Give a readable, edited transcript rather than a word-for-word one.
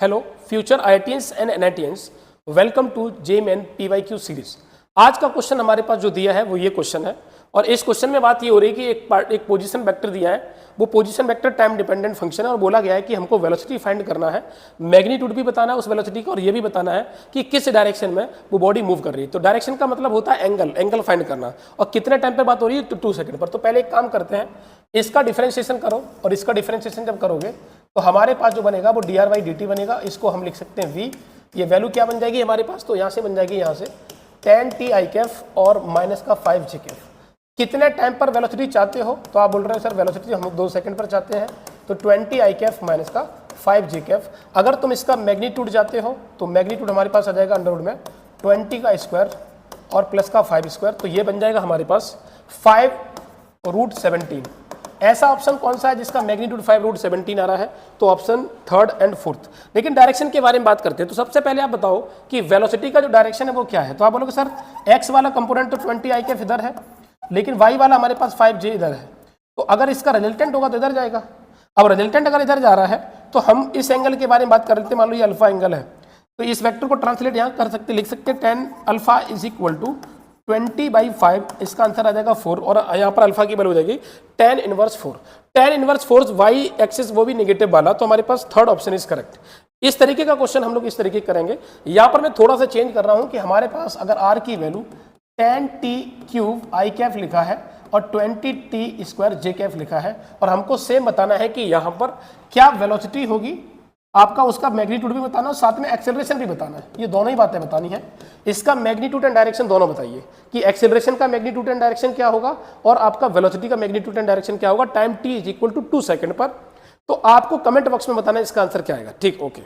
Hello future IITians and NITians, welcome to JEE PYQ series. आज का question हमारे पास जो दिया है वो ये क्वेश्चन है और इस क्वेश्चन में बात ये हो रही है कि एक पोजीशन वेक्टर दिया है, वो position vector time dependent function है और बोला गया है कि हमको वेलोसिटी फाइंड करना है, मैग्नीट्यूड भी बताना है उस वेलोसिटी का और ये भी बताना है कि किस डायरेक्शन में वो बॉडी मूव कर रही है। तो डायरेक्शन का मतलब होता है एंगल फाइंड करना और कितने टाइम पर बात हो रही है, तो 2 सेकंड पर। तो पहले एक काम करते हैं, इसका डिफरेंशिएशन करो और इसका डिफरेंशिएशन जब करोगे तो हमारे पास जो बनेगा वो dr बाई dt बनेगा। इसको हम लिख सकते हैं v, ये वैल्यू क्या बन जाएगी हमारे पास, तो यहाँ से बन जाएगी यहाँ से tan t i कैफ और माइनस का 5 j कैफ। कितने टाइम पर वेलोसिटी चाहते हो, तो आप बोल रहे हैं सर वेलोसिटी हम 2 सेकंड पर चाहते हैं, तो 20 i कैफ माइनस का 5 j कैफ। अगर तुम इसका मैग्नीट्यूड चाहते हो तो मैग्नीट्यूड हमारे पास आ जाएगा अंडर रूट में 20 का स्क्वायर और प्लस का 5 स्क्वायर, तो ये बन जाएगा हमारे पास 5√17। ऐसा ऑप्शन कौन सा है जिसका मैग्नीट्यूड 5√17 आ रहा है, तो ऑप्शन 3rd एंड 4th। लेकिन डायरेक्शन के बारे में बात करते हैं तो सबसे पहले आप बताओ कि वेलोसिटी का जो डायरेक्शन है वो क्या है। तो आप बोलोगे सर x वाला कंपोनेंट तो 20 i कैफ इधर है लेकिन y वाला हमारे पास 5j इधर है, तो अगर इसका रिजल्टेंट होगा तो इधर जाएगा। अब रिजल्टेंट अगर इधर जा रहा है तो हम इस एंगल के बारे में बात कर लेते हैं, मान लो ये अल्फा एंगल है, तो इस वेक्टर को ट्रांसलेट यहाँ कर सकते, लिख सकते tan alpha is equal to 20/5, इसका आंसर आ जाएगा 4 और यहाँ पर अल्फा की वैल्यू हो जाएगी tan inverse 4। tan inverse 4 y axis वो भी नेगेटिव वाला, तो हमारे पास 3rd ऑप्शन इज करेक्ट। इस तरीके का क्वेश्चन हम लोग इस तरीके करेंगे। यहाँ पर मैं थोड़ा सा चेंज कर रहा हूँ कि हमारे पास अगर r की value tan t cube i Kaif लिखा है और 20t स्क्वायर j कैफ लिखा है और हमको सेम बताना है कि यहाँ पर क्या वेलोसिटी होगी, आपका उसका मैग्नीट्यूड भी बताना और साथ में एक्सेलरेशन भी बताना है। ये दोनों ही बातें बतानी है। इसका मैग्नीट्यूड एंड डायरेक्शन दोनों बताइए कि एक्सेलरेशन का मैग्नीट्यूड एंड डायरेक्शन क्या होगा और आपका वेलोसिटी का मैग्नीट्यूड एंड डायरेक्शन क्या होगा time t is equal to 2 second पर। तो आपको कमेंट बॉक्स में बताना है इसका आंसर क्या आएगा। ठीक, ओके।